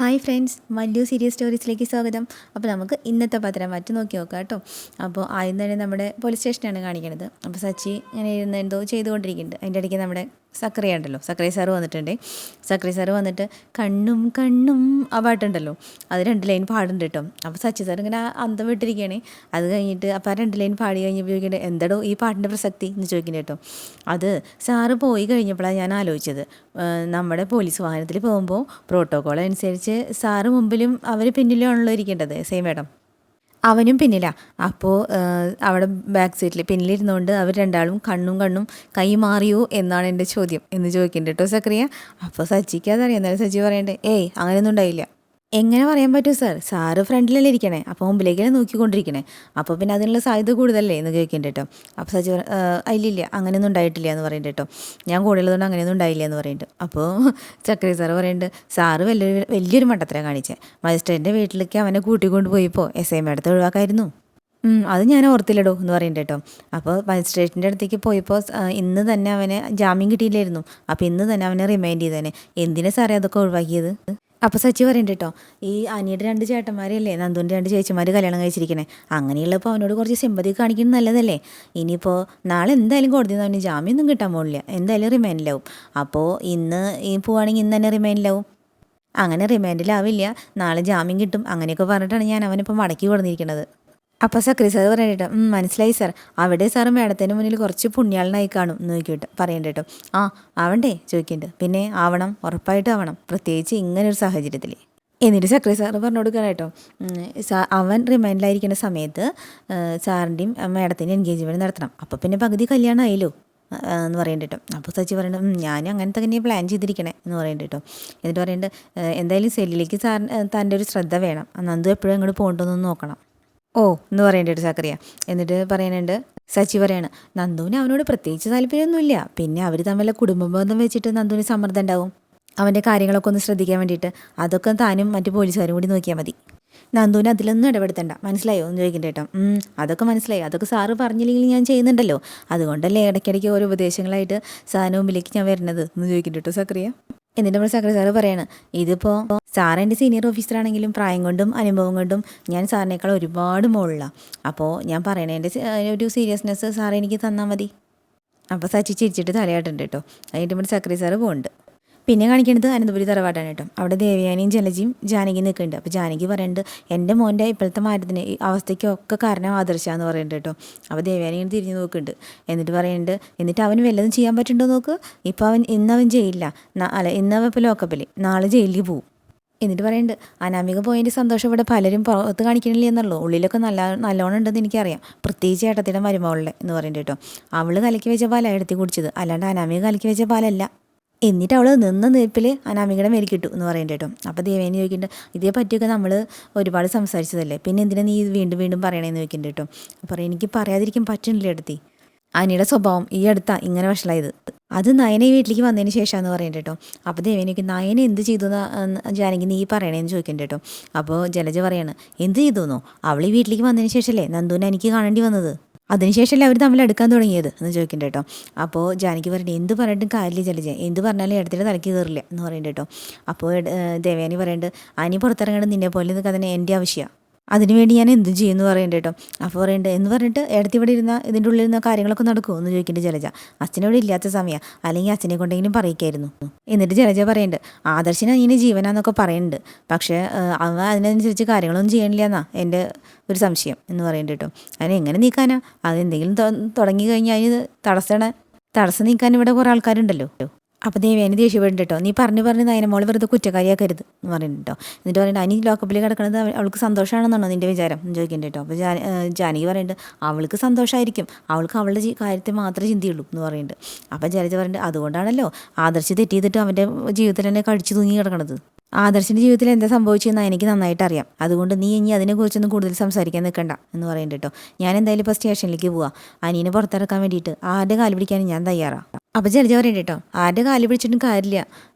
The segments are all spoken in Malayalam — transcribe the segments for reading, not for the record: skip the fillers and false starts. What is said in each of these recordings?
ഹായ് ഫ്രണ്ട്സ്, മല്ലു സീരിയസ് സ്റ്റോറീസിലേക്ക് സ്വാഗതം. അപ്പോൾ നമുക്ക് ഇന്നത്തെ പത്രം മാറ്റി നോക്കി നോക്കാം കേട്ടോ. അപ്പോൾ ആദ്യം തന്നെ നമ്മുടെ പോലീസ് സ്റ്റേഷനാണ് കാണിക്കുന്നത്. അപ്പോൾ സച്ചി ഇങ്ങനെ ഇരുന്ന് എന്തോ ചെയ്തുകൊണ്ടിരിക്കുന്നുണ്ട്. അതിൻ്റെ ഇടയ്ക്ക് നമ്മുടെ സക്രിയ ഉണ്ടല്ലോ, സക്രിയ സാറ് വന്നിട്ടുണ്ട്. സക്രിയ സാറ് വന്നിട്ട് കണ്ണും കണ്ണും ആ പാട്ടുണ്ടല്ലോ, അത് 2 ലൈൻ പാടുന്നുണ്ട് കേട്ടോ. അപ്പോൾ സച്ചി സാർ ഇങ്ങനെ അന്തം വിട്ടിരിക്കുകയാണ്. അത് കഴിഞ്ഞിട്ട് അപ്പോൾ ആ 2 ലൈൻ പാടി കഴിഞ്ഞപ്പോൾ ചോദിക്കേണ്ടത് എന്താടോ ഈ പാട്ടിൻ്റെ പ്രസക്തി എന്ന് ചോദിക്കുന്നത് കേട്ടോ. അത് സാറ് പോയി കഴിഞ്ഞപ്പോഴാണ് ഞാൻ ആലോചിച്ചത്. നമ്മുടെ പോലീസ് വാഹനത്തിൽ പോകുമ്പോൾ പ്രോട്ടോക്കോൾ അനുസരിച്ച് സാറ് മുമ്പിലും അവർ പിന്നിലാണല്ലോ ഇരിക്കേണ്ടത്. സെയിം മേഡം അവനും പിന്നിലാണ്. അപ്പോൾ അവിടെ ബാക്ക് സീറ്റിൽ പിന്നിലിരുന്നുകൊണ്ട് അവർ രണ്ടാളും കണ്ണും കൈ മാറിയോ എന്നാണ് എൻ്റെ ചോദ്യം എന്ന് ചോദിക്കുന്നുണ്ട് കേട്ടോ സക്രിയ. അപ്പോൾ സച്ചിക്ക് അതറിയാം. എന്നാലും സച്ചി പറയണ്ടേ ഏയ് അങ്ങനെയൊന്നും ഉണ്ടായില്ല. എങ്ങനെ പറയാൻ പറ്റും സാർ, സാറ് ഫ്രണ്ടിലല്ലേ ഇരിക്കണേ, അപ്പോൾ മുമ്പിലേക്കല്ലേ നോക്കിക്കൊണ്ടിരിക്കണേ, അപ്പോൾ പിന്നെ അതിനുള്ള സാധ്യത കൂടുതലല്ലേ എന്ന് ചോദിക്കുന്നുണ്ട് കേട്ടോ. അപ്പോൾ സച്ചി ഇല്ലില്ല അങ്ങനെയൊന്നും ഉണ്ടായിട്ടില്ല എന്ന് പറയുന്നുണ്ട് കേട്ടോ. ഞാൻ കൂടുതലുകൊണ്ട് അങ്ങനെയൊന്നും ഉണ്ടായില്ല എന്ന് പറയുന്നുണ്ട്. അപ്പോൾ ചക്രി സാറ് പറയുന്നുണ്ട് സാറ് വലിയൊരു മണ്ടത്തരം കാണിച്ചേ. മജിസ്ട്രേറ്റിൻ്റെ വീട്ടിലേക്ക് അവനെ കൂട്ടിക്കൊണ്ട് പോയപ്പോൾ SI മേഡത്തെ ഒഴിവാക്കായിരുന്നു. അത് ഞാൻ ഓർത്തില്ലടോ എന്ന് പറയുന്നുണ്ട് കേട്ടോ. അപ്പോൾ മജിസ്ട്രേറ്റിൻ്റെ അടുത്തേക്ക് പോയപ്പോൾ ഇന്ന് തന്നെ അവന് ജാമ്യം കിട്ടിയില്ലായിരുന്നു. അപ്പോൾ ഇന്ന് തന്നെ അവനെ റിമൈൻഡ് ചെയ്തേനെ. എന്തിനാ സാറേ അതൊക്കെ ഒഴിവാക്കിയത്? അപ്പോൾ സച്ചി പറയുന്നുണ്ട് കേട്ടോ, ഈ അനിയുടെ 2 ചേട്ടന്മാരല്ലേ നന്ദുവിൻ്റെ 2 ചേച്ചിമാർ കല്യാണം കഴിച്ചിരിക്കണേ. അങ്ങനെയുള്ളപ്പോൾ അവനോട് കുറച്ച് സിമ്പതി കാണിക്കുന്നത് നല്ലതല്ലേ. ഇനിയിപ്പോൾ നാളെ എന്തായാലും കോടതിയിൽ നിന്ന് അവന് ജാമ്യമൊന്നും കിട്ടാൻ പോകില്ല, എന്തായാലും റിമൈൻഡിലാവും. അപ്പോൾ ഇന്ന് പോവുകയാണെങ്കിൽ ഇന്ന് തന്നെ റിമൈൻഡിലാവും. അങ്ങനെ റിമൈൻഡിലാവില്ല, നാളെ ജാമ്യം കിട്ടും. അങ്ങനെയൊക്കെ പറഞ്ഞിട്ടാണ് ഞാൻ അവനിപ്പോൾ മടക്കി കൊടുത്തിരിക്കുന്നത്. അപ്പോൾ സക്രി സാർ പറയണ്ട മനസ്സിലായി സാർ, അവിടെ സാറ് മേഡത്തിന് മുന്നിൽ കുറച്ച് പുണ്യാളനായി കാണും എന്ന് നോക്കിയിട്ട് പറയണ്ട കേട്ടോ. ആവണ്ടേ ചോദിക്കുന്നുണ്ട്. പിന്നെ ആവണം, ഉറപ്പായിട്ടും ആവണം, പ്രത്യേകിച്ച് ഇങ്ങനൊരു സാഹചര്യത്തിൽ. എന്നിട്ട് സക്രി സാറ് പറഞ്ഞു കൊടുക്കണം കേട്ടോ. അവൻ റിമൈൻഡിലായിരിക്കുന്ന സമയത്ത് സാറിൻ്റെയും മേഡത്തിൻ്റെ എൻഗേജ്മെൻറ്റ് നടത്തണം. അപ്പോൾ പിന്നെ പകുതി കല്യാണം ആയല്ലോ എന്ന് പറയുന്നുണ്ട് കേട്ടോ. അപ്പോൾ സച്ചി പറയുന്നത് ഞാൻ അങ്ങനത്തെ തന്നെ പ്ലാൻ ചെയ്തിരിക്കണേ എന്ന് പറയുന്നുണ്ട് കേട്ടോ. എന്നിട്ട് പറയുന്നുണ്ട് എന്തായാലും സെല്ലിലേക്ക് തൻ്റെ ഒരു ശ്രദ്ധ വേണം, നന്ദു എപ്പോഴും അങ്ങോട്ട് പോകണ്ടെന്നൊന്ന് നോക്കണം. എന്ന് പറയേണ്ടത് സക്രിയ. എന്നിട്ട് പറയുന്നുണ്ട് സച്ചി പറയാണ് നന്ദുവിന് അവനോട് പ്രത്യേകിച്ച് താല്പര്യമൊന്നുമില്ല, പിന്നെ അവർ തമ്മിലെ കുടുംബ ബന്ധം വെച്ചിട്ട് നന്ദുവിന് സമ്മർദ്ദം ഉണ്ടാവും അവൻ്റെ കാര്യങ്ങളൊക്കെ ഒന്ന് ശ്രദ്ധിക്കാൻ വേണ്ടിയിട്ട്. അതൊക്കെ താനും മറ്റു പോലീസുകാരും കൂടി നോക്കിയാൽ മതി. നന്ദുവിന് അതിലൊന്നും ഇടപെടുത്തണ്ട, മനസ്സിലായോ എന്ന് ചോദിക്കണ്ട കേട്ടോ. അതൊക്കെ മനസ്സിലായി, അതൊക്കെ സാറ് പറഞ്ഞില്ലെങ്കിൽ ഞാൻ ചെയ്യുന്നുണ്ടല്ലോ, അതുകൊണ്ടല്ലേ ഇടയ്ക്കിടയ്ക്ക് ഓരോ ഉപദേശങ്ങളായിട്ട് സാറിന് മുമ്പിലേക്ക് ഞാൻ വരുന്നത് എന്ന് ചോദിക്കണ്ട കേട്ടോ സക്രിയ. എന്നിട്ട് നമ്മൾ സക്രിയ സാറ് പറയാണ് ഇതിപ്പോൾ സാർ എൻ്റെ സീനിയർ ഓഫീസറാണെങ്കിലും പ്രായം കൊണ്ടും അനുഭവം കൊണ്ടും ഞാൻ സാറിനേക്കാൾ ഒരുപാട് മുകളിലാണ്. അപ്പോൾ ഞാൻ പറയണേ എൻ്റെ ഒരു സീരിയസ്നെസ് സാർ എനിക്ക് തന്നാൽ മതി. അപ്പോൾ സച്ചി ചിരിച്ചിട്ട് തലയാട്ടുണ്ട് കേട്ടോ. അതിൻ്റെ നമ്മുടെ സക്രിയ സാറ് പോകുന്നുണ്ട്. പിന്നെ കാണിക്കുന്നത് അനന്തപുരി തറവാട്ടാണ് കേട്ടോ. അവിടെ ദേവയാനിയും ജലജിയും ജാനകി നിൽക്കുന്നുണ്ട്. അപ്പോൾ ജാനകി പറയുന്നുണ്ട് എൻ്റെ മോൻ്റെ ഇപ്പോഴത്തെ മാറ്റത്തിന് അവസ്ഥയ്ക്കൊക്കെ കാരണം ആദർശാന്ന് പറയുന്നുണ്ട് കേട്ടോ. അപ്പോൾ ദേവയാനി ഇങ്ങനെ തിരിഞ്ഞ് നോക്കുന്നുണ്ട്. എന്നിട്ട് പറയുന്നുണ്ട് എന്നിട്ട് അവന് വല്ലതും ചെയ്യാൻ പറ്റുണ്ടോ നോക്ക്. ഇപ്പോൾ ഇന്നവൻ ജയിലില്ല, ഇന്നവൻ ഇപ്പോൾ ലോക്കപ്പിൽ, നാളെ ജയിലിൽ പോവും. എന്നിട്ട് പറയുന്നുണ്ട് അനാമിക പോയതിൻ്റെ സന്തോഷം ഇവിടെ പലരും പുറത്ത് കാണിക്കണില്ല എന്നുള്ളൂ, ഉള്ളിലൊക്കെ നല്ലോണം ഉണ്ടെന്ന് എനിക്കറിയാം, പ്രത്യേകിച്ച് ഏട്ടത്തിയുടെ മരുമകളുടെ എന്ന് പറയുന്നുണ്ട് കേട്ടോ. അവൾ കലക്കി വെച്ച പാലാണ് എടുത്തി കുടിച്ചത്, അല്ലാണ്ട് അനാമിക കലക്കി വെച്ച പാലല്ല. എന്നിട്ട് അവൾ നിന്ന നിൽപ്പിൽ അനാമികയുടെ മേലിക്കിട്ടു എന്ന് പറയുന്നുണ്ട് കേട്ടോ. അപ്പോൾ ദേവേനി ചോദിക്കുന്നുണ്ട് ഇതേ പറ്റിയൊക്കെ നമ്മൾ ഒരുപാട് സംസാരിച്ചതല്ലേ, പിന്നെ എന്തിനാ നീ വീണ്ടും പറയണേന്ന് ചോദിക്കുന്നുണ്ട് കേട്ടോ. അപ്പോൾ എനിക്ക് പറയാതിരിക്കാൻ പറ്റണില്ല എടുത്തി, അനിയുടെ സ്വഭാവം ഈ അടുത്താ ഇങ്ങനെ വഷളായത്, അത് നയന ഈ വീട്ടിലേക്ക് വന്നതിന് ശേഷമാണെന്ന് പറയുന്നുണ്ട് കേട്ടോ. അപ്പോൾ ദേവേനിക്ക് നയന എന്ത് ചെയ്തു ജാനകി നീ പറയണേന്ന് ചോദിക്കുന്നുണ്ട് കേട്ടോ. അപ്പോൾ ജലജ പറയാണ് എന്ത് ചെയ്തു എന്നോ, അവൾ ഈ വീട്ടിലേക്ക് വന്നതിന് ശേഷമല്ലേ നന്ദുവിനെ എനിക്ക് കാണേണ്ടി വന്നത്, അതിനുശേഷമല്ലേ അവർ തമ്മിൽ എടുക്കാൻ തുടങ്ങിയത് എന്ന് ചോദിക്കുന്നുണ്ട് കേട്ടോ. അപ്പോൾ ജാനകി പറയുന്നത് എന്ത് പറഞ്ഞിട്ടും കാര്യമില്ല ജലജ, എന്ത് പറഞ്ഞാലും ഇടത്തിൻ്റെ തലയ്ക്ക് കയറില്ല എന്ന് പറയുന്നുണ്ട് കേട്ടോ. അപ്പോൾ ദേവയാനി പറയുന്നുണ്ട് അനി പുറത്തിറങ്ങേണ്ടത് നിന്നെ പോലെ നിൽക്കുക, അതിന് എൻ്റെ ആവശ്യമാണ്, അതിനുവേണ്ടി ഞാൻ എന്തും ചെയ്യുമെന്ന് പറയുന്നുണ്ട് കേട്ടോ. അപ്പോൾ പറയുന്നുണ്ട് എന്ന് പറഞ്ഞിട്ട് ഇടത്തി ഇവിടെ ഇരുന്ന ഇതിൻ്റെ ഉള്ളിൽ ഇരുന്ന കാര്യങ്ങളൊക്കെ നടക്കുമോ എന്ന് ചോദിക്കുന്നുണ്ട് ജലജ. അച്ഛനോട് ഇല്ലാത്ത സമയം, അല്ലെങ്കിൽ അച്ഛനെ കൊണ്ടെങ്കിലും പറയിക്കായിരുന്നു. എന്നിട്ട് ജലജ പറയുന്നുണ്ട് ആദർശിന് അതിന് ജീവനാന്നൊക്കെ പറയുന്നുണ്ട്, പക്ഷേ അവ അതിനനുസരിച്ച് കാര്യങ്ങളൊന്നും ചെയ്യണില്ല എന്നാ എൻ്റെ ഒരു സംശയം എന്ന് പറയുന്നുണ്ട് കേട്ടോ. അതിന് എങ്ങനെ നീക്കാനാ, അതെന്തെങ്കിലും തുടങ്ങി കഴിഞ്ഞാൽ അതിന് തടസ്സം നീക്കാൻ ഇവിടെ കുറേ ആൾക്കാരുണ്ടല്ലോ. അപ്പോൾ ദേവേനി ദേഷ്യപ്പെടുന്നുണ്ട് കേട്ടോ. നീ പറഞ്ഞ് നയനമോൾ വെറുതെ കുറ്റക്കാരിയാക്കരുത് എന്ന് പറയുന്നുണ്ട് കേട്ടോ. എന്നിട്ട് പറയുന്നുണ്ട് അനി ലോക്കപ്പിൽ കിടക്കുന്നത് അവൾക്ക് സന്തോഷമാണെന്നാണോ നിൻ്റെ വിചാരം എന്ന് ചോദിക്കുന്നുണ്ട് കേട്ടോ. അപ്പോൾ ജാനകി പറയുന്നുണ്ട് അവൾക്ക് സന്തോഷമായിരിക്കും, അവൾക്ക് അവളുടെ കാര്യത്തെ മാത്രമേ ചിന്തയുള്ളൂ എന്ന് പറയുന്നുണ്ട്. അപ്പോൾ ജലജ പറയുന്നുണ്ട് അതുകൊണ്ടാണല്ലോ ആദർശ് തെറ്റ് ചെയ്തിട്ട് അവൻ്റെ ജീവിതത്തിൽ തന്നെ കടിച്ചു തൂങ്ങി കിടക്കണത്. ആദർശിൻ്റെ ജീവിതത്തിൽ എന്താ സംഭവിച്ചതെന്ന് എനിക്ക് നന്നായിട്ട് അറിയാം, അതുകൊണ്ട് നീ ഇനി അതിനെക്കുറിച്ചൊന്നും കൂടുതൽ സംസാരിക്കാൻ നിൽക്കണ്ട എന്ന് പറയുന്നുണ്ട് കേട്ടോ. ഞാൻ എന്തായാലും ഇപ്പോൾ സ്റ്റേഷനിലേക്ക് പോവാം, അനീനെ പുറത്തിറക്കാൻ വേണ്ടിയിട്ട് ആരുടെ കാല് പിടിക്കാനും ഞാൻ തയ്യാറാണ്. അപ്പോൾ ജലജ പറയുന്നുണ്ട് കേട്ടോ ആരുടെ കാല് പിടിച്ചിട്ടും കാര്യമില്ല,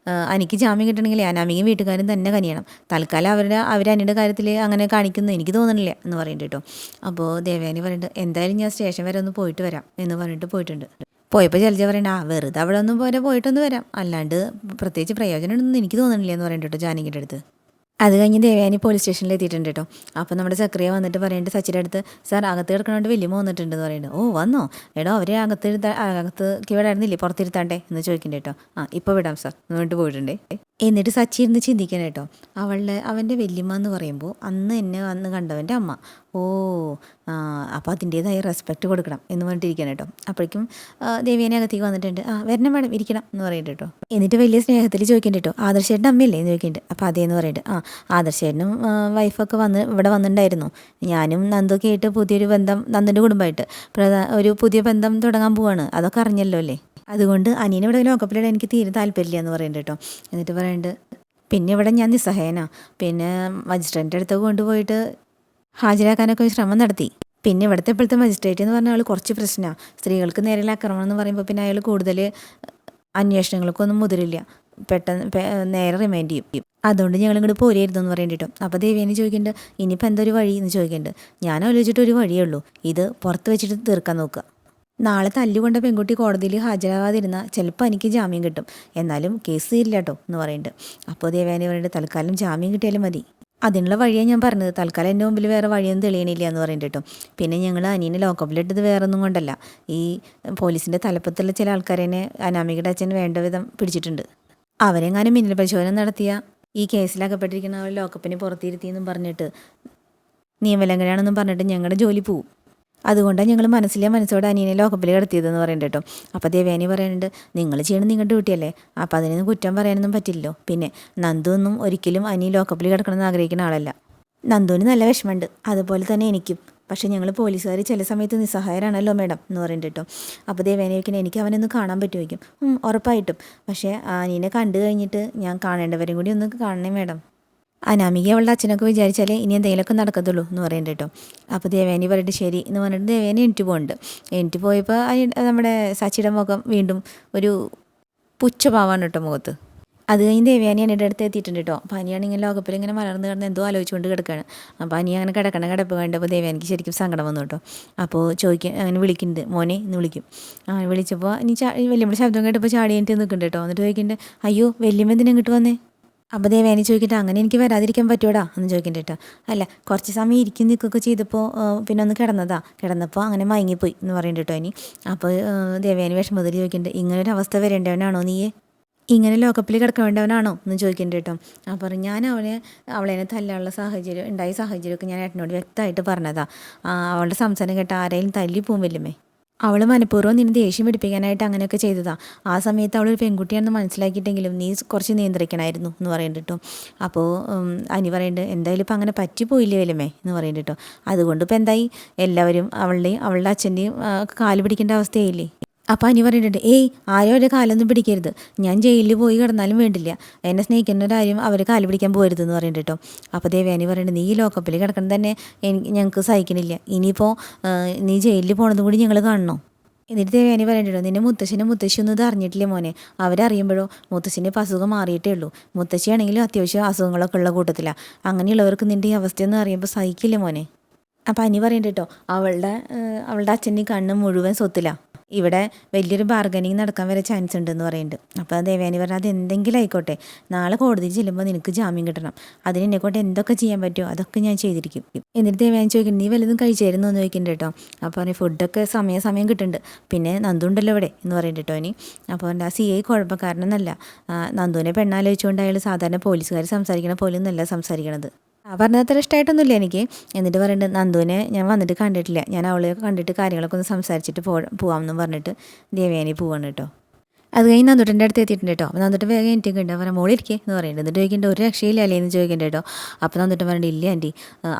എനിക്ക് ജാമ്യം കിട്ടണമെങ്കിൽ അനാമികയും വീട്ടുകാരും തന്നെ കനിയണം, തൽക്കാലം അവരനിയുടെ കാര്യത്തിൽ അങ്ങനെ കാണിക്കുന്നു എനിക്ക് തോന്നണില്ല എന്ന് പറയുന്നുണ്ട് കേട്ടോ. അപ്പോൾ ദേവയാനി പറയുന്നുണ്ട് എന്തായാലും ഞാൻ സ്റ്റേഷൻ വരെ ഒന്ന് പോയിട്ട് വരാം എന്ന് പറഞ്ഞിട്ട് പോയിട്ടുണ്ട്. പോയപ്പോൾ ജലജ പറയണ്ട വെറുതെ അവിടെ ഒന്നും പോയിട്ടൊന്ന് വരാം, അല്ലാണ്ട് പ്രത്യേകിച്ച് പ്രയോജനം ഉണ്ടെന്ന് എനിക്ക് തോന്നണില്ല എന്ന് പറയുന്നുണ്ട് കേട്ടോ ജാനകിയുടെ അടുത്ത്. അത് കഴിഞ്ഞ് ദേവയാനി പോലീസ് സ്റ്റേഷനിൽ എത്തിയിട്ടുണ്ട് കേട്ടോ. അപ്പോൾ നമ്മുടെ സക്രിയ വന്നിട്ട് പറയുന്നുണ്ട് സച്ചിയുടെ അടുത്ത്, സാർ അകത്ത് കിടക്കണോണ്ട് വലിയ വന്നിട്ടുണ്ടെന്ന് പറയുന്നുണ്ട്. ഓ വന്നോ, എടോ അവരെ അകത്ത് വിടായിരുന്നില്ലേ, പുറത്തിരുത്താണ്ടേ എന്ന് ചോദിക്കണ്ടേ കേട്ടോ. ഇപ്പോൾ വിടാം സാർ എന്ന് പറഞ്ഞിട്ട് പോയിട്ടുണ്ടേ. എന്നിട്ട് സച്ചി ഇരുന്ന് ചിന്തിക്കണം കേട്ടോ. അവൻ്റെ വല്യമ്മ എന്ന് പറയുമ്പോൾ അന്ന് എന്നെ വന്ന് കണ്ടവൻ്റെ അമ്മ. ഓ അപ്പോൾ അതിൻ്റേതായ റെസ്പെക്റ്റ് കൊടുക്കണം എന്ന് പറഞ്ഞിട്ടിരിക്കണം കേട്ടോ. അപ്പോഴേക്കും ദേവിയനെ അകത്തേക്ക് വന്നിട്ടുണ്ട്. വരണം മേഡം ഇരിക്കണം എന്ന് പറയുന്നുണ്ട് കേട്ടോ. എന്നിട്ട് വലിയ സ്നേഹത്തിൽ ചോദിക്കുന്നുണ്ട് കേട്ടോ, ആദർശേട്ടൻ്റെ അമ്മയല്ലേ എന്ന് ചോദിക്കുന്നുണ്ട്. അപ്പോൾ അതേന്ന് പറയുന്നുണ്ട്. ആദർശേട്ടനും വൈഫൊക്കെ ഇവിടെ വന്നിട്ടുണ്ടായിരുന്നു. ഞാനും നന്ദൊക്കെ ആയിട്ട് പുതിയൊരു ബന്ധം, നന്ദൻ്റെ കുടുംബമായിട്ട് ഒരു പുതിയ ബന്ധം തുടങ്ങാൻ പോവാണ്. അതൊക്കെ അറിഞ്ഞല്ലോ അല്ലേ, അതുകൊണ്ട് അനിയനെ ഇവിടെ ലോക്കപ്പിലിടാൻ എനിക്ക് തീരെ താല്പര്യമില്ല എന്ന് പറയുന്നുണ്ട് കേട്ടോ. എന്നിട്ട് പറയുന്നുണ്ട്, പിന്നെ ഇവിടെ ഞാൻ നിസ്സഹായനാ, പിന്നെ മജിസ്ട്രേറ്റിൻ്റെ അടുത്ത് കൊണ്ടുപോയിട്ട് ഹാജരാക്കാനൊക്കെ ശ്രമം നടത്തി. പിന്നെ ഇവിടുത്തെ ഇപ്പോഴത്തെ മജിസ്ട്രേറ്റ് എന്ന് പറഞ്ഞ ആൾ കുറച്ച് പ്രശ്നമാണ്. സ്ത്രീകൾക്ക് നേരെയുള്ള ആക്രമണം എന്ന് പറയുമ്പോൾ പിന്നെ അയാൾ കൂടുതൽ അന്വേഷണങ്ങൾക്കൊന്നും മുതിരില്ല, പെട്ടെന്ന് നേരെ റിമൈൻഡ് ചെയ്യും. അതുകൊണ്ട് ഞങ്ങൾ ഇങ്ങോട്ട് പോരായിരുന്നു എന്ന് പറയേണ്ടിട്ടോ. അപ്പോൾ ദേവിയനെ ചോദിക്കുന്നുണ്ട്, ഇനിയിപ്പോൾ എന്തൊരു വഴി എന്ന് ചോദിക്കുന്നുണ്ട്. ഞാൻ ആലോചിച്ചിട്ട് ഒരു വഴിയേ ഉള്ളൂ, ഇത് പുറത്ത് വെച്ചിട്ട് തീർക്കാൻ നോക്കുക. നാളെ തല്ലുകൊണ്ട പെൺകുട്ടി കോടതിയിൽ ഹാജരാകാതിരുന്നാൽ ചിലപ്പോൾ എനിക്ക് ജാമ്യം കിട്ടും, എന്നാലും കേസ് തീരില്ല കേട്ടോ എന്ന് പറയുന്നുണ്ട്. അപ്പോൾ ദേവയാനി പറയുന്നുണ്ട്, തൽക്കാലം ജാമ്യം കിട്ടിയാലും മതി. അതിനുള്ള വഴിയാണ് ഞാൻ പറഞ്ഞത്, തൽക്കാലം എൻ്റെ മുമ്പിൽ വേറെ വഴിയൊന്നും തെളിയണില്ല എന്ന് പറയുന്നുണ്ട് കേട്ടോ. പിന്നെ ഞങ്ങൾ അനിയനെ ലോക്കപ്പിലിട്ടത് വേറെ ഒന്നും കൊണ്ടല്ല, ഈ പോലീസിൻ്റെ തലപ്പത്തുള്ള ചില ആൾക്കാരെ അനാമികയുടെ അച്ഛൻ വേണ്ട വിധം പിടിച്ചിട്ടുണ്ട്. അവരെങ്ങാനും മിന്നൽ പരിശോധന നടത്തിയ ഈ കേസിലകപ്പെട്ടിരിക്കുന്ന അവർ ലോക്കപ്പിന് പുറത്തിരുത്തിയെന്നും പറഞ്ഞിട്ട് നിയമലംഘനമാണെന്നും പറഞ്ഞിട്ട് ഞങ്ങളുടെ ജോലി പോവും. അതുകൊണ്ടാണ് ഞങ്ങൾ മനസ്സോടെ അനിയനെ ലോക്കപ്പിൽ കിടത്തിയതെന്ന് പറയുന്നുണ്ട് കേട്ടോ. അപ്പോൾ ദേവയാനി പറയുന്നുണ്ട്, നിങ്ങൾ ചെയ്യണം നിങ്ങളുടെ ഡ്യൂട്ടിയല്ലേ, അപ്പോൾ അതിനൊന്നും കുറ്റം പറയാനൊന്നും പറ്റില്ലല്ലോ. പിന്നെ നന്ദു ഒന്നും ഒരിക്കലും അനിയൻ ലോക്കപ്പിൽ കിടക്കണമെന്ന് ആഗ്രഹിക്കുന്ന ആളല്ല. നന്ദുവിന് നല്ല വിഷമമുണ്ട്, അതുപോലെ തന്നെ എനിക്കും. പക്ഷേ ഞങ്ങൾ പോലീസുകാർ ചില സമയത്ത് നിസ്സഹായരാണല്ലോ മേഡം എന്ന് പറയുന്നുണ്ട് കേട്ടോ. അപ്പോൾ ദേവയാനി വയ്ക്കുന്നത്, എനിക്ക് അവനൊന്ന് കാണാൻ പറ്റുമായിരിക്കും. ഉറപ്പായിട്ടും, പക്ഷേ അനിയനെ കണ്ടു കഴിഞ്ഞിട്ട് ഞാൻ കാണേണ്ടവരും കൂടി ഒന്ന് കാണണേ മേഡം. അനാമിക അവളുടെ അച്ഛനൊക്കെ വിചാരിച്ചാലേ ഇനി എന്തെങ്കിലുമൊക്കെ നടക്കത്തുള്ളൂ എന്ന് പറയുന്നുണ്ട് കേട്ടോ. അപ്പോൾ ദേവേനി പറഞ്ഞിട്ട് ശരി എന്ന് പറഞ്ഞിട്ട് ദേവേനി എണീറ്റ് പോകുന്നുണ്ട്. എണീറ്റ് പോയപ്പോൾ നമ്മുടെ സച്ചിയുടെ മുഖം വീണ്ടും ഒരു പുച്ഛഭാവമാണ് കേട്ടോ മുഖത്ത്. അത് കഴിഞ്ഞ് ദേവയാനി അനിയുടെ അടുത്ത് എത്തിയിട്ടുണ്ട് കേട്ടോ. അപ്പോൾ അനിയാണെങ്കിൽ ലോകപ്പിൽ ഇങ്ങനെ മലർന്ന് കിടന്ന് എന്തോ ആലോചിച്ചുകൊണ്ട് കിടക്കുകയാണ്. അപ്പോൾ അനി അങ്ങനെ കിടപ്പ് കണ്ടപ്പോൾ ദേവയാനിക്ക് ശരിക്കും സങ്കടം വന്നു കേട്ടോ. അപ്പോൾ അങ്ങനെ വിളിക്കുന്നുണ്ട്, മോനെ എന്ന് വിളിക്കും. വിളിച്ചപ്പോൾ വലിയമ്മയുടെ ശബ്ദം കേട്ടപ്പോൾ ചാടി കഴിഞ്ഞിട്ട് നിൽക്കുന്നുണ്ട് കേട്ടോ. എന്നിട്ട് ചോദിക്കുന്നുണ്ട്, അയ്യോ വലിയമ്മ എന്തിനാ ഇങ്ങോട്ട് വന്നേ? അപ്പോൾ ദേവേനി ചോദിക്കട്ടെ, അങ്ങനെ എനിക്ക് വരാതിരിക്കാൻ പറ്റുമോടാ എന്ന് ചോദിക്കണ്ട കേട്ടോ. അല്ല, കുറച്ച് സമയം ഇരിക്കും നിൽക്കുകയൊക്കെ ചെയ്തപ്പോൾ പിന്നെ ഒന്ന് കിടന്നപ്പോൾ അങ്ങനെ മയങ്ങിപ്പോയി എന്ന് പറയുന്നുണ്ട് കേട്ടോ. ഇനി അപ്പോൾ ദേവേനി വിഷമത്തിൽ ചോദിക്കുന്നുണ്ട്, ഇങ്ങനൊരു അവസ്ഥ വരേണ്ടവനാണോ നീയെ, ഇങ്ങനെ ലോക്കപ്പിൽ കിടക്കേണ്ടവനാണോ എന്ന് ചോദിക്കുന്നുണ്ട് കേട്ടോ. അപ്പോൾ ഞാൻ അവളെ തല്ലാനുള്ള സാഹചര്യമൊക്കെ ഞാൻ ഏട്ടനോട് വ്യക്തമായിട്ട് പറഞ്ഞതാ. അവളുടെ സംസാരം കേട്ട ആരെയും തല്ലി പോവും വല്യമ്മേ. അവൾ മനഃപൂർവ്വം നിന്നെ ദേഷ്യം പിടിപ്പിക്കാനായിട്ട് അങ്ങനെയൊക്കെ ചെയ്തതാ. ആ സമയത്ത് അവളൊരു പെൺകുട്ടിയാണെന്ന് മനസ്സിലാക്കിയിട്ടെങ്കിലും നീ കുറച്ച് നിയന്ത്രിക്കണമായിരുന്നു എന്ന് പറയുന്നുണ്ട് കേട്ടോ. അപ്പോൾ അനി പറയുന്നുണ്ട്, എന്തായാലും ഇപ്പം അങ്ങനെ പറ്റിപ്പോയില്ലേ വല്യമ്മേ എന്ന് പറയുന്നുണ്ട് കേട്ടോ. അതുകൊണ്ട് ഇപ്പം എന്തായി, എല്ലാവരും അവളുടെ അച്ഛൻ്റെയും കാല് പിടിക്കേണ്ട അവസ്ഥയായില്ലേ. അപ്പോൾ അനി പറഞ്ഞിട്ടുണ്ട്, ആരും അവരുടെ കാലൊന്നും പിടിക്കരുത്, ഞാൻ ജയിലിൽ പോയി കിടന്നാലും വേണ്ടില്ല, എന്നെ സ്നേഹിക്കുന്നവരാരും അവർ കാല് പിടിക്കാൻ പോകരുതെന്ന് പറയുന്നുണ്ട് കേട്ടോ. അപ്പോൾ ദേവയാനി പറയുന്നുണ്ട്, നീ ഈ ലോക്കപ്പിൽ കിടക്കണം തന്നെ ഞങ്ങൾക്ക് സഹിക്കണില്ല, ഇനിയിപ്പോൾ നീ ജയിലിൽ പോണതും കൂടി ഞങ്ങൾ കാണണോ? എന്നിട്ട് ദേവയാനി പറയണ്ടോ, നിന്നെ മുത്തശ്ശിയൊന്നും ഇത് അറിഞ്ഞിട്ടില്ലേ മോനെ, അവരറിയുമ്പോഴോ മുത്തശ്ശിൻ്റെ ഇപ്പോൾ അസുഖം മാറിയിട്ടേ ഉള്ളൂ, മുത്തശ്ശിയാണെങ്കിലും അത്യാവശ്യം അസുഖങ്ങളൊക്കെ ഉള്ള കൂട്ടത്തിലാണ്, അങ്ങനെയുള്ളവർക്ക് നിൻ്റെ ഈ അവസ്ഥയൊന്നും അറിയുമ്പോൾ സഹിക്കില്ലേ മോനെ. അപ്പോൾ അനി പറയുന്നുണ്ട് കേട്ടോ, അവളുടെ അച്ഛൻ്റെ കണ്ണ് മുഴുവൻ സ്വത്തിലാണ്, ഇവിടെ വലിയൊരു ബാർഗനിങ് നടക്കാൻ വരെ ചാൻസ് ഉണ്ടെന്ന് പറയുന്നുണ്ട്. അപ്പോൾ ദേവയാനി പറഞ്ഞാൽ അത് എന്തെങ്കിലും ആയിക്കോട്ടെ, നാളെ കോടതിയിൽ ചെല്ലുമ്പോൾ നിനക്ക് ജാമ്യം കിട്ടണം, അതിന് എന്നെക്കൊണ്ട് എന്തൊക്കെ ചെയ്യാൻ പറ്റുമോ അതൊക്കെ ഞാൻ ചെയ്തിരിക്കും. എന്നിട്ട് ദേവയാനി ചോദിക്കുന്നു, നീ വല്ലതും കഴിച്ചായിരുന്നു എന്ന് ചോദിക്കുന്നുണ്ട് കേട്ടോ. അപ്പോൾ അവന് ഫുഡൊക്കെ സമയം കിട്ടുന്നുണ്ട്, പിന്നെ നന്ദുണ്ടല്ലോ ഇവിടെ എന്ന് പറയുന്നുണ്ട് കേട്ടോ. ഇനി അപ്പോൾ എൻ്റെ CI കുഴപ്പക്കാരനെന്നല്ല, നന്ദുവിനെ പെണ്ണാലോചിച്ചുകൊണ്ട് അയാൾ സാധാരണ പോലീസുകാർ സംസാരിക്കണ പോലെ ഒന്നല്ല സംസാരിക്കണത്. പറഞ്ഞത് അത്ര ഇഷ്ടമായിട്ടൊന്നുമില്ല എനിക്ക്. എന്നിട്ട് പറയുന്നുണ്ട്, നന്ദുവിനെ ഞാൻ വന്നിട്ട് കണ്ടിട്ടില്ല, ഞാൻ അവളെ കണ്ടിട്ട് കാര്യങ്ങളൊക്കെ ഒന്ന് സംസാരിച്ചിട്ട് പോവാമെന്നും പറഞ്ഞിട്ട് ദേവയാനി പോവാണ് കേട്ടോ. അത് കഴിഞ്ഞ് നന്ദുട്ടൻ്റെ അടുത്ത് എത്തിയിട്ടുണ്ട് കേട്ടോ. അപ്പോൾ നന്ദുട്ടൻ വേഗം എനിക്ക് ഉണ്ട് പറഞ്ഞാൽ മോളിരിക്കേ എന്ന് പറയുന്നുണ്ട്. എന്നിട്ട് ചോദിക്കേണ്ട ഒരു രക്ഷയില്ല അല്ലേ എന്ന് ചോദിക്കേണ്ട കേട്ടോ. അപ്പോൾ നന്ദുട്ടൻ പറഞ്ഞിട്ട്, ഇല്ല ആൻറ്റി,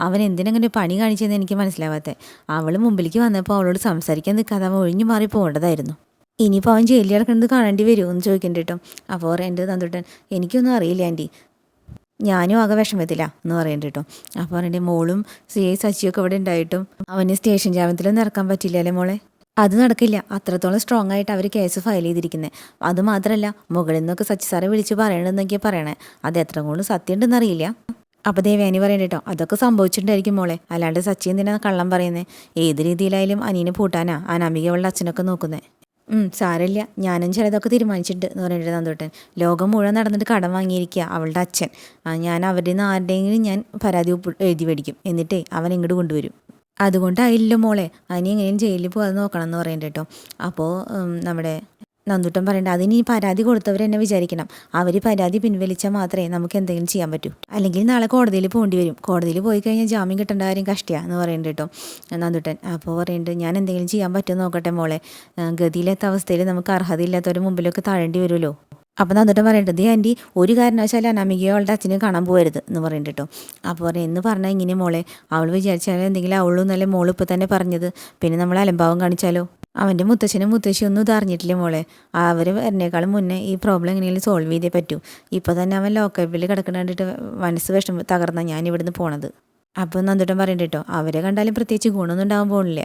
അവൻ എന്തിനങ്ങനെ പണി കാണിച്ചതെന്ന് എനിക്ക് മനസ്സിലാവാത്തത്, അവൾ മുമ്പിലേക്ക് വന്നപ്പോൾ അവളോട് സംസാരിക്കാൻ നിൽക്കാതെ അവൻ ഒഴിഞ്ഞു മാറി പോകേണ്ടതായിരുന്നു, ഇനിയിപ്പോൾ അവൻ ജയിലിൽ കിടക്കുന്നത് കാണേണ്ടി വരുമോ എന്ന് ചോദിക്കേണ്ട കേട്ടോ. അപ്പോൾ എൻ്റെ നന്ദുട്ടൻ, എനിക്കൊന്നും അറിയില്ല ആൻറ്റി, ഞാനും ആകെ വിഷമത്തില്ല എന്ന് പറയുന്നുണ്ട് കേട്ടോ. അപ്പോൾ പറഞ്ഞിട്ട്, മോളും CI സച്ചിയൊക്കെ ഇവിടെ ഉണ്ടായിട്ടും അവന് സ്റ്റേഷൻ ജാമ്യത്തിലൊന്നും ഇറക്കാൻ പറ്റില്ല അല്ലേ മോളെ, അത് നടക്കില്ല, അത്രത്തോളം സ്ട്രോങ് ആയിട്ട് അവർ കേസ് ഫയൽ ചെയ്തിരിക്കുന്നത്. അതുമാത്രമല്ല, മുകളിൽ നിന്നൊക്കെ സച്ചി സാറെ വിളിച്ച് പറയണമെന്നൊക്കെ പറയണേ, അത് എത്ര കൊണ്ട് സത്യം ഉണ്ടെന്നറിയില്ല. അപ്പോൾ ദേവയാനി പറയുന്നുണ്ട് കേട്ടോ, അതൊക്കെ സംഭവിച്ചിട്ടുണ്ടായിരിക്കും മോളെ, അല്ലാണ്ട് സച്ചി എന്തിനാ കള്ളം പറയുന്നത്, ഏത് രീതിയിലായാലും അനിയനെ പൂട്ടാനാ അനാമിക അവളുടെ അച്ഛനൊക്കെ നോക്കുന്നത്. സാരമില്ല, ഞാനും ചിലതൊക്കെ തീരുമാനിച്ചിട്ടുണ്ട് എന്ന് പറഞ്ഞിട്ട് നന്ദൂട്ടൻ. ലോകം മുഴുവൻ നടന്നിട്ട് കടം വാങ്ങിയിരിക്കുക അവളുടെ അച്ഛൻ. ഞാൻ അവരുടെ നിന്ന് ആരുടെയെങ്കിലും ഞാൻ പരാതി എഴുതി മേടിക്കും, എന്നിട്ടേ അവൻ ഇങ്ങോട്ട് കൊണ്ടുവരും. അതുകൊണ്ടായില്ലോ മോളെ, അതിന് എങ്ങനെയും ജയിലിൽ പോകാതെ നോക്കണം എന്ന് പറയണ്ട കേട്ടോ. അപ്പോൾ നമ്മുടെ നന്ദൂട്ടൻ പറയണ്ട, അതിന് ഈ പരാതി കൊടുത്തവർ എന്നെ വിചാരിക്കണം. അവർ പരാതി പിൻവലിച്ചാൽ മാത്രമേ നമുക്ക് എന്തെങ്കിലും ചെയ്യാൻ പറ്റൂ, അല്ലെങ്കിൽ നാളെ കോടതിയിൽ പോകേണ്ടി വരും. കോടതിയിൽ പോയി കഴിഞ്ഞാൽ ജാമ്യം കിട്ടേണ്ട കാര്യം കഷ്ടിയാണ് എന്ന് പറയുന്നുണ്ട് കേട്ടോ നന്ദൂട്ടൻ. അപ്പോൾ പറയുന്നുണ്ട്, ഞാൻ എന്തെങ്കിലും ചെയ്യാൻ പറ്റുമോ നോക്കട്ടെ മോളെ. ഗതിയില്ലാത്ത അവസ്ഥയിൽ നമുക്ക് അർഹതയില്ലാത്തവരുടെ മുമ്പിലൊക്കെ താഴേണ്ടി വരുമല്ലോ. അപ്പോൾ നന്ദൂട്ടൻ പറയുന്നുണ്ട്, ആൻറ്റി ഒരു കാരണവശാലും അനാമികയോ അവളുടെ അച്ഛനെ കാണാൻ പോകരുത് എന്ന് പറയുന്നുണ്ട് കേട്ടോ. അപ്പോൾ പറയും, എന്ന് പറഞ്ഞാൽ ഇങ്ങനെ മോളെ, അവൾ വിചാരിച്ചാൽ എന്തെങ്കിലും അവളൂ എന്നല്ലേ മോൾ ഇപ്പോൾ തന്നെ പറഞ്ഞത്. പിന്നെ നമ്മൾ അലംഭാവം കാണിച്ചാലോ? അവൻ്റെ മുത്തച്ഛനും മുത്തശ്ശിയും ഒന്നും ഇത് അറിഞ്ഞിട്ടില്ല മോളെ. അവർ വരുന്നേക്കാളും മുന്നേ ഈ പ്രോബ്ലം എങ്ങനെയും സോൾവ് ചെയ്തേ പറ്റൂ. ഇപ്പോൾ തന്നെ അവൻ ലോക്കപ്പിൽ കിടക്കുന്ന കണ്ടിട്ട് മനസ്സ് വിഷമം തകർന്നാൽ ഞാൻ ഇവിടുന്ന് പോണത്. അപ്പോൾ നന്ദൂട്ടൻ പറയുന്നുണ്ട് കേട്ടോ, അവരെ കണ്ടാലും പ്രത്യേകിച്ച് ഗുണമൊന്നും ഉണ്ടാകാൻ പോകുന്നില്ല.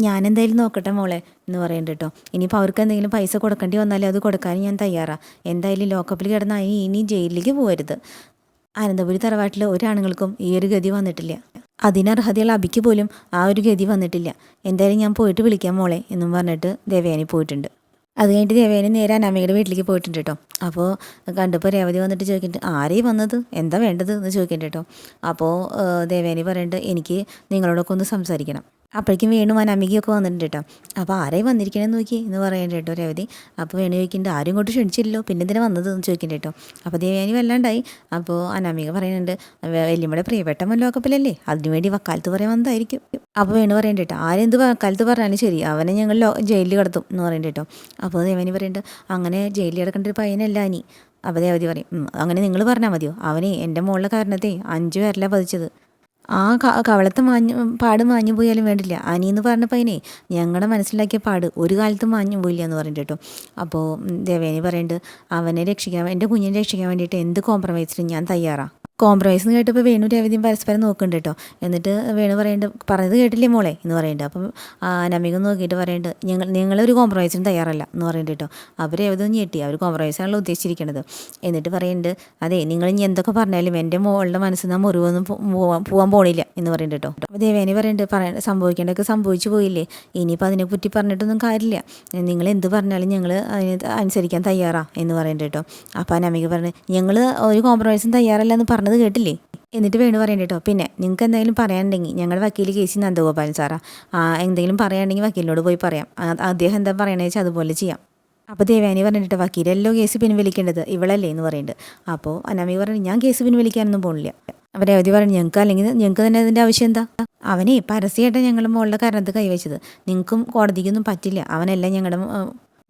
ഞാൻ എന്തായാലും നോക്കട്ടെ മോളെ എന്ന് പറയുന്നുണ്ട് കേട്ടോ. ഇനിയിപ്പോൾ അവർക്ക് എന്തെങ്കിലും പൈസ കൊടുക്കേണ്ടി വന്നാലും അത് കൊടുക്കാനും ഞാൻ തയ്യാറാണ്. എന്തായാലും ലോക്കപ്പിൽ കിടന്നാൽ ഇനി ജയിലിലേക്ക് പോകരുത്. അനന്തപുരി തറവാട്ടിൽ ഒരാണുങ്ങൾക്കും ഈ ഒരു ഗതി വന്നിട്ടില്ല. അതിനർഹതയുള്ള അബിക്ക് പോലും ആ ഒരു ഗതി വന്നിട്ടില്ല. എന്തായാലും ഞാൻ പോയിട്ട് വിളിക്കാം മോളെ എന്നും പറഞ്ഞിട്ട് ദേവയാനി പോയിട്ടുണ്ട്. അത് കഴിഞ്ഞിട്ട് ദേവയാനി നേരെ അനാമികയുടെ വീട്ടിലേക്ക് പോയിട്ടുണ്ട് കേട്ടോ. അപ്പോൾ കണ്ടപ്പോൾ രേവതി വന്നിട്ട് ചോദിക്കുന്നുണ്ട്, ആരെയും വന്നത്, എന്താ വേണ്ടത് എന്ന് ചോദിക്കുന്നുണ്ട് കേട്ടോ. അപ്പോൾ ദേവയാനി പറയുന്നുണ്ട്, എനിക്ക് നിങ്ങളോടൊക്കെ ഒന്ന് സംസാരിക്കണം. അപ്പോഴേക്കും വേണു അനാമികയൊക്കെ വന്നിട്ടുണ്ട് കേട്ടോ. അപ്പോൾ ആരെയും വന്നിരിക്കണമെന്ന് നോക്കി എന്ന് പറയുന്നുണ്ട് കേട്ടോ രേവതി. അപ്പോൾ വേണു ചോദിക്കുന്നുണ്ട്, ആരും ഇങ്ങോട്ട് ക്ഷണിച്ചില്ലല്ലോ, പിന്നെ എന്തിനാ വന്നത് എന്ന് ചോദിക്കുന്നുണ്ട് കേട്ടോ. അപ്പോൾ ദേവയാനി വല്ലാണ്ടായി. അപ്പോൾ അനാമിക പറയുന്നുണ്ട്, വല്യമ്മയുടെ പ്രിയപ്പെട്ട ലോക്കപ്പിലല്ലേ, അതിനുവേണ്ടി വക്കാലത്ത് പറയാൻ വന്നതായിരിക്കും. അപ്പോൾ വേണു പറയുന്നുണ്ട് കേട്ടോ, ആരെന്ത് വക്കാലത്ത് പറഞ്ഞാലും ശരി, അവനെ ഞങ്ങൾ ജയിലിൽ കിടത്തും എന്ന് പറയുന്നുണ്ട് കേട്ടോ. അപ്പോൾ ദേവയാനി പറയുന്നുണ്ട്, അങ്ങനെ ജയിലിൽ കിടക്കേണ്ട ഒരു പയ്യനല്ല അനി. അപ്പോൾ ദേവതി പറയും, അങ്ങനെ നിങ്ങൾ പറഞ്ഞാൽ മതിയോ, അവനെ എൻ്റെ മോളുടെ കാരണത്തെ 5 പേരല്ല പതിച്ചത്. ആ കവളത്ത് പാട് മാഞ്ഞു പോയാലും വേണ്ടില്ല, അനിയെന്ന് പറഞ്ഞ പയ്യനെ ഞങ്ങളുടെ മനസ്സിലാക്കിയ പാട് ഒരു കാലത്തും മാഞ്ഞു പോയില്ല എന്ന് പറഞ്ഞിട്ട് കേട്ടോ. അപ്പോൾ ദേവേനി പറയുന്നുണ്ട്, അവനെ രക്ഷിക്കാൻ, എൻ്റെ കുഞ്ഞിനെ രക്ഷിക്കാൻ വേണ്ടിയിട്ട് എന്ത് കോംപ്രമൈസിനും ഞാൻ തയ്യാറാണ്. കോംപ്രമൈസ് എന്ന് കേട്ടപ്പോൾ വേണു രേവതിയും പരസ്പരം നോക്കുന്നുണ്ട് കേട്ടോ. എന്നിട്ട് വേണു പറയുന്നുണ്ട്, പറഞ്ഞത് കേട്ടില്ലേ മോളെ എന്ന് പറയുന്നുണ്ട്. അപ്പം അനാമിക നോക്കിയിട്ട് പറയുന്നുണ്ട്, നിങ്ങളൊരു കോംപ്രമൈസിനും തയ്യാറല്ല എന്ന് പറയുന്നുണ്ട് കേട്ടോ. അപ്പോൾ രേവതി ഒന്ന് ഞെട്ടി, അവർ കോംപ്രമൈസാണല്ലോ ഉദ്ദേശിച്ചിരിക്കുന്നത്. എന്നിട്ട് പറയുന്നുണ്ട്, അതെ നിങ്ങൾ ഇനി എന്തൊക്കെ പറഞ്ഞാലും എൻ്റെ മോളുടെ മനസ്സിൽ നിന്ന് മുറിവൊന്നും പോകാൻ പോണില്ല എന്ന് പറയുന്നുണ്ട് കേട്ടോ. അപ്പോൾ ദേവേനി പറയുന്നുണ്ട്, സംഭവിക്കേണ്ടതൊക്കെ സംഭവിച്ചു പോയില്ലേ, ഇനിയിപ്പോൾ അതിനെപ്പറ്റി പറഞ്ഞിട്ടൊന്നും കാര്യമില്ല, നിങ്ങൾ എന്ത് പറഞ്ഞാലും ഞങ്ങൾ അതിന് അനുസരിക്കാൻ തയ്യാറാണ് എന്ന് പറയുന്നുണ്ട് കേട്ടോ. അപ്പോൾ അനാമിക പറഞ്ഞു, ഞങ്ങൾ ഒരു കോംപ്രമൈസും തയ്യാറല്ല എന്ന് പറഞ്ഞത് കേട്ടില്ലേ. എന്നിട്ട് വേണു പറയുന്നുണ്ട് കേട്ടോ, പിന്നെ നിങ്ങൾക്ക് എന്തെങ്കിലും പറയാനുണ്ടെങ്കിൽ ഞങ്ങളുടെ വക്കീൽ കേസി നന്ദഗോപാലൻ സാറാ, എന്തെങ്കിലും പറയാനുണ്ടെങ്കിൽ വക്കീലിനോട് പോയി പറയാം, അദ്ദേഹം എന്താ പറയണതെന്ന് വെച്ചാൽ അതുപോലെ ചെയ്യാം. അപ്പോൾ ദേവയാനി പറഞ്ഞിട്ട്, വക്കീലല്ലോ കേസ് പിൻവലിക്കേണ്ടത്, ഇവളല്ലേ എന്ന് പറയുന്നുണ്ട്. അപ്പോൾ അനാമിക പറഞ്ഞു, ഞാൻ കേസ് പിൻവലിക്കാനൊന്നും പോണില്ല. അപ്പോൾ രേവതി പറഞ്ഞു, ഞങ്ങൾക്ക് തന്നെ അതിൻ്റെ ആവശ്യം എന്താ, അവനെ പരസ്യമായിട്ട് ഞങ്ങളുടെ മോളുടെ കാരണത്ത് കൈവച്ചത്, നിങ്ങൾക്കും കോടതിക്കൊന്നും പറ്റില്ല അവനെല്ലാം ഞങ്ങളുടെ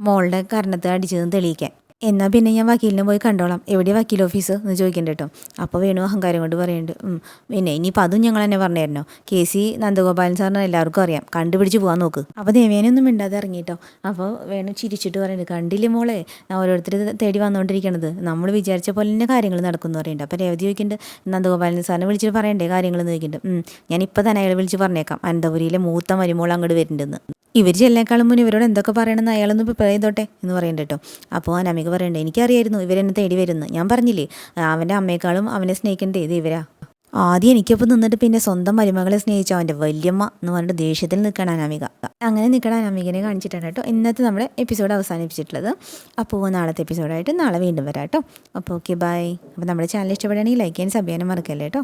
മോളുടെ കാരണത്ത് അടിച്ചതെന്ന് തെളിയിക്കാൻ. എന്നാൽ പിന്നെ ഞാൻ വക്കീലിനെ പോയി കണ്ടോളാം, എവിടെ വക്കീൽ ഓഫീസ് എന്ന് ചോദിക്കണ്ട കേട്ടോ. അപ്പോൾ വേണു അഹങ്കാരം കൊണ്ട് പറയുന്നുണ്ട്, പിന്നെ ഇനിയിപ്പോൾ അതും ഞങ്ങൾ തന്നെ പറഞ്ഞു തരണോ, കേസി നന്ദഗോപാലൻ സാറിന് എല്ലാവർക്കും അറിയാം, കണ്ടുപിടിച്ച് പോകാൻ നോക്ക്. അപ്പോൾ ദേവേനൊന്നും മിണ്ടാതെ ഇറങ്ങിയിട്ടോ. അപ്പോൾ വേണു ചിരിച്ചിട്ട് പറയുന്നുണ്ട്, കണ്ടില്ലേ മോളെ, ഓരോരുത്തർ തേടി വന്നുകൊണ്ടിരിക്കണത്, നമ്മൾ വിചാരിച്ച പോലെ തന്നെ കാര്യങ്ങൾ നടക്കുമെന്ന് പറയുന്നുണ്ട്. അപ്പോൾ രേവതി ചോദിക്കുന്നുണ്ട്, നന്ദഗോപാലൻ സാറിനെ വിളിച്ചിട്ട് പറയണ്ടേ കാര്യങ്ങളെന്ന് ചോദിക്കുന്നുണ്ട്. ഞാനിപ്പോൾ തന്നെ അയാളെ വിളിച്ച് പറഞ്ഞേക്കാം, അനന്തപുരിയിലെ മൂത്ത മരുമോൾ അങ്ങോട്ട് വരുന്നുണ്ടെന്ന്. ഇവർ ചെല്ലേക്കാളും മുന്നേ ഇവരോട് എന്തൊക്കെ പറയണമെന്ന് അയാളൊന്ന് പ്രിപ്പയർ ചെയ്തോട്ടെ എന്ന് പറയുന്നുണ്ട് കേട്ടോ. അപ്പോൾ അനാമിക പറയണ്ടേ, എനിക്കറിയായിരുന്നു ഇവരെന്നെ തേടി വരുന്നു, ഞാൻ പറഞ്ഞില്ലേ അവൻ്റെ അമ്മയെക്കാളും അവനെ സ്നേഹിക്കേണ്ടത് ഇത് ഇവരാ. ആദ്യം എനിക്കൊപ്പം നിന്നിട്ട് പിന്നെ സ്വന്തം മരുമകളെ സ്നേഹിച്ചു അവൻ്റെ വല്യമ്മ എന്ന് പറഞ്ഞിട്ട് ദേഷ്യത്തിൽ നിൽക്കണം അനാമിക. അങ്ങനെ നിൽക്കണം അനാമികനെ കാണിച്ചിട്ടാണ് കേട്ടോ ഇന്നത്തെ നമ്മുടെ എപ്പിസോഡ് അവസാനിപ്പിച്ചിട്ടുള്ളത്. അപ്പോൾ നാളത്തെ എപ്പിസോഡായിട്ട് നാളെ വീണ്ടും വരാം കേട്ടോ. അപ്പോൾ ഓക്കെ, ബൈ. അപ്പോൾ നമ്മുടെ ചാനൽ ഇഷ്ടപ്പെടുകയാണെങ്കിൽ ലൈക്ക് ചെയ്യാൻ സബ് ചെയ്യാനും മറക്കല്ലേ കേട്ടോ.